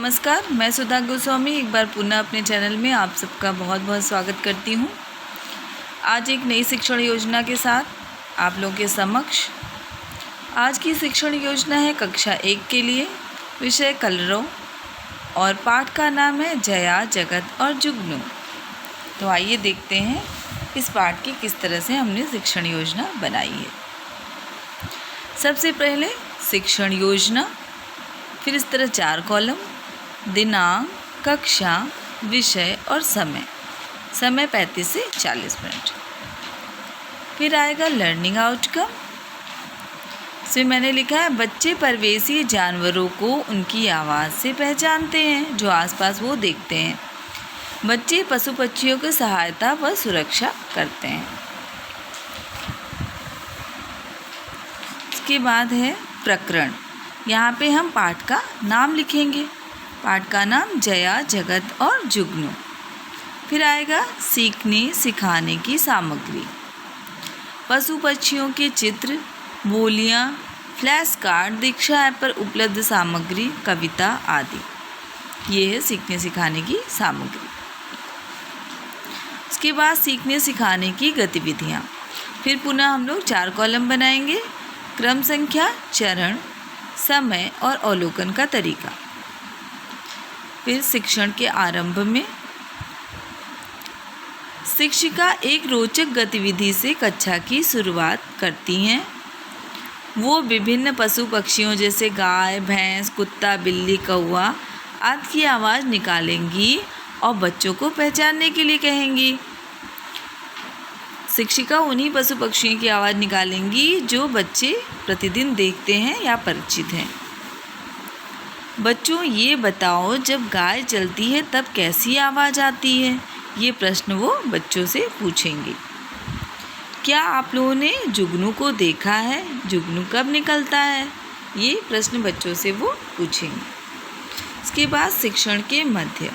नमस्कार, मैं सुधा गोस्वामी एक बार पुनः अपने चैनल में आप सबका बहुत बहुत स्वागत करती हूँ। आज एक नई शिक्षण योजना के साथ आप लोगों के समक्ष। आज की शिक्षण योजना है कक्षा 1 के लिए, विषय कलरव और पाठ का नाम है जया, जगत और जुगनू। तो आइए देखते हैं इस पाठ की किस तरह से हमने शिक्षण योजना बनाई है। सबसे पहले शिक्षण योजना, फिर इस तरह 4 कॉलम, दिनांक, कक्षा, विषय और समय। समय 35 से 40 मिनट। फिर आएगा लर्निंग आउटकम। इसमें मैंने लिखा है बच्चे परिवेशी जानवरों को उनकी आवाज़ से पहचानते हैं जो आसपास वो देखते हैं। बच्चे पशु पक्षियों की सहायता व सुरक्षा करते हैं। इसके बाद है प्रकरण। यहाँ पे हम पाठ का नाम लिखेंगे। पाठ का नाम जया, जगत और जुगनू। फिर आएगा सीखने सिखाने की सामग्री, पशु पक्षियों के चित्र, बोलियाँ, फ्लैश कार्ड, दीक्षा ऐप पर उपलब्ध सामग्री, कविता आदि। ये है सीखने सिखाने की सामग्री। उसके बाद सीखने सिखाने की गतिविधियाँ। फिर पुनः हम लोग 4 कॉलम बनाएंगे। क्रम संख्या, चरण, समय और अवलोकन का तरीका। फिर शिक्षण के आरंभ में शिक्षिका एक रोचक गतिविधि से कक्षा की शुरुआत करती हैं। वो विभिन्न पशु पक्षियों जैसे गाय, भैंस, कुत्ता, बिल्ली, कौवा आदि की आवाज़ निकालेंगी और बच्चों को पहचानने के लिए कहेंगी। शिक्षिका उन्हीं पशु पक्षियों की आवाज़ निकालेंगी जो बच्चे प्रतिदिन देखते हैं या परिचित हैं। बच्चों ये बताओ, जब गाय चलती है तब कैसी आवाज़ आती है? ये प्रश्न वो बच्चों से पूछेंगे। क्या आप लोगों ने जुगनू को देखा है? जुगनू कब निकलता है? ये प्रश्न बच्चों से वो पूछेंगे। इसके बाद शिक्षण के मध्य।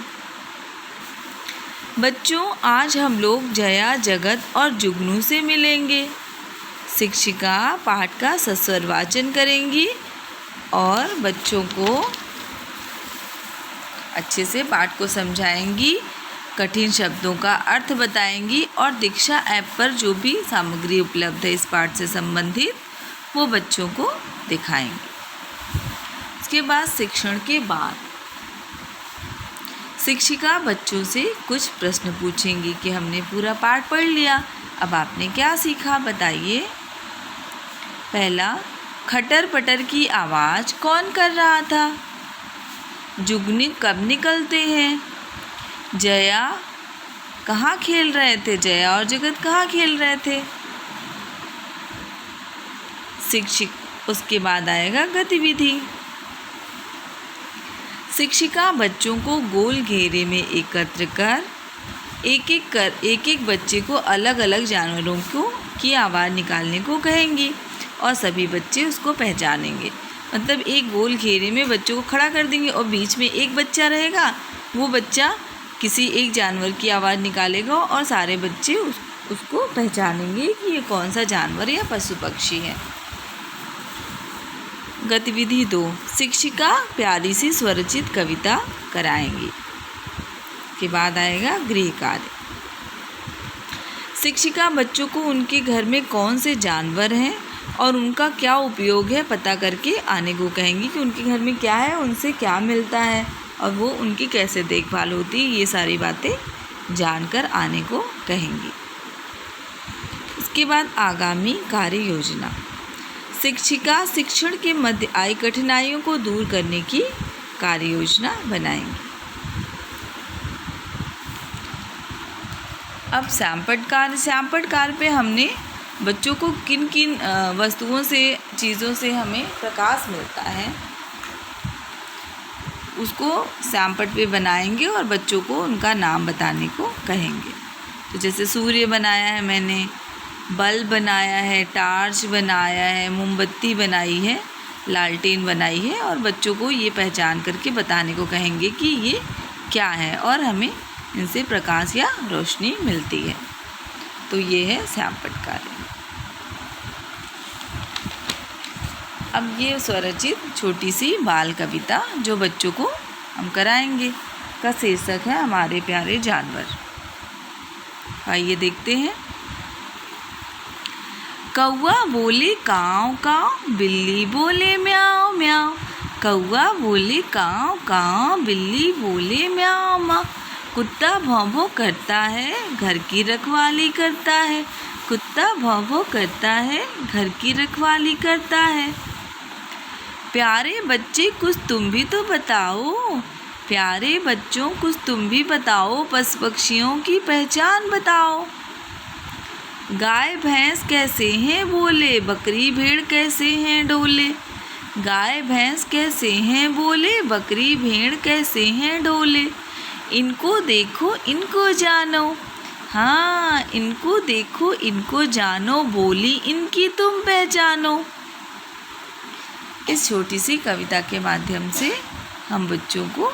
बच्चों, आज हम लोग जया, जगत और जुगनू से मिलेंगे। शिक्षिका पाठ का सस्वर वाचन करेंगी और बच्चों को अच्छे से पाठ को समझाएंगी, कठिन शब्दों का अर्थ बताएंगी और दीक्षा ऐप पर जो भी सामग्री उपलब्ध है इस पाठ से संबंधित वो बच्चों को दिखाएंगी। इसके बाद शिक्षण के बाद शिक्षिका बच्चों से कुछ प्रश्न पूछेंगी कि हमने पूरा पाठ पढ़ लिया, अब आपने क्या सीखा बताइए। पहला, खटर पटर की आवाज़ कौन कर रहा था? जुगनू कब निकलते हैं? जया कहाँ खेल रहे थे? जया और जगत कहाँ खेल रहे थे? शिक्षक। उसके बाद आएगा गतिविधि। शिक्षिका बच्चों को गोल घेरे में एकत्र कर एक एक बच्चे को अलग अलग जानवरों की आवाज़ निकालने को कहेंगी और सभी बच्चे उसको पहचानेंगे। मतलब एक गोल घेरे में बच्चों को खड़ा कर देंगे और बीच में एक बच्चा रहेगा। वो बच्चा किसी एक जानवर की आवाज़ निकालेगा और सारे बच्चे उसको पहचानेंगे कि ये कौन सा जानवर या पशु पक्षी है। गतिविधि 2, शिक्षिका प्यारी सी स्वरचित कविता कराएंगी। के बाद आएगा गृह कार्य। शिक्षिका बच्चों को उनके घर में कौन से जानवर हैं और उनका क्या उपयोग है पता करके आने को कहेंगी कि उनके घर में क्या है, उनसे क्या मिलता है और वो उनकी कैसे देखभाल होती है, ये सारी बातें जानकर आने को कहेंगी। इसके बाद आगामी कार्य योजना। शिक्षिका शिक्षण के मध्य आई कठिनाइयों को दूर करने की कार्य योजना बनाएंगी। अब सैंपट कार्य पे हमने बच्चों को किन किन वस्तुओं से, चीज़ों से हमें प्रकाश मिलता है उसको सैंपट पे बनाएंगे और बच्चों को उनका नाम बताने को कहेंगे। तो जैसे सूर्य बनाया है मैंने, बल्ब बनाया है, टार्च बनाया है, मोमबत्ती बनाई है, लालटेन बनाई है और बच्चों को ये पहचान करके बताने को कहेंगे कि ये क्या है और हमें इनसे प्रकाश या रोशनी मिलती है। तो ये है सैंपट कार्य। अब ये स्वरचित छोटी सी बाल कविता जो बच्चों को हम कराएंगे का शीर्षक है हमारे प्यारे जानवर। आइए देखते हैं। कौवा बोले काँव काँव, बिल्ली बोले म्याऊं म्याऊं। कौवा बोले काँव काँव, बिल्ली बोले म्याऊं म्याऊं। कुत्ता भौं भौं करता है, घर की रखवाली करता है। कुत्ता भौं भौं करता है, घर की रखवाली करता है। प्यारे बच्चे कुछ तुम भी तो बताओ, प्यारे बच्चों कुछ तुम भी बताओ, पशु पक्षियों की पहचान बताओ। गाय भैंस कैसे हैं बोले, बकरी भेड़ कैसे हैं डोले। गाय भैंस कैसे हैं बोले, बकरी भेड़ कैसे हैं डोले। इनको देखो इनको जानो, हाँ इनको देखो इनको जानो, बोली इनकी तुम पहचानो। इस छोटी सी कविता के माध्यम से हम बच्चों को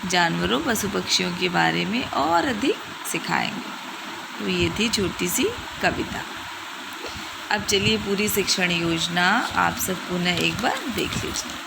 जानवरों पशु पक्षियों के बारे में और अधिक सिखाएंगे। तो ये थी छोटी सी कविता। अब चलिए पूरी शिक्षण योजना आप सब पुनः एक बार देख लीजिए।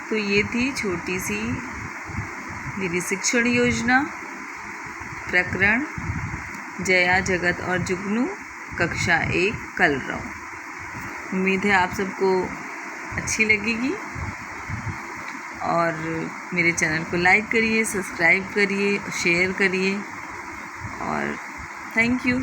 तो ये थी छोटी सी मेरी शिक्षण योजना, प्रकरण जया जगत और जुगनू, कक्षा 1 कलरव। उम्मीद है आप सबको अच्छी लगेगी और मेरे चैनल को लाइक करिए, सब्सक्राइब करिए, शेयर करिए और थैंक यू।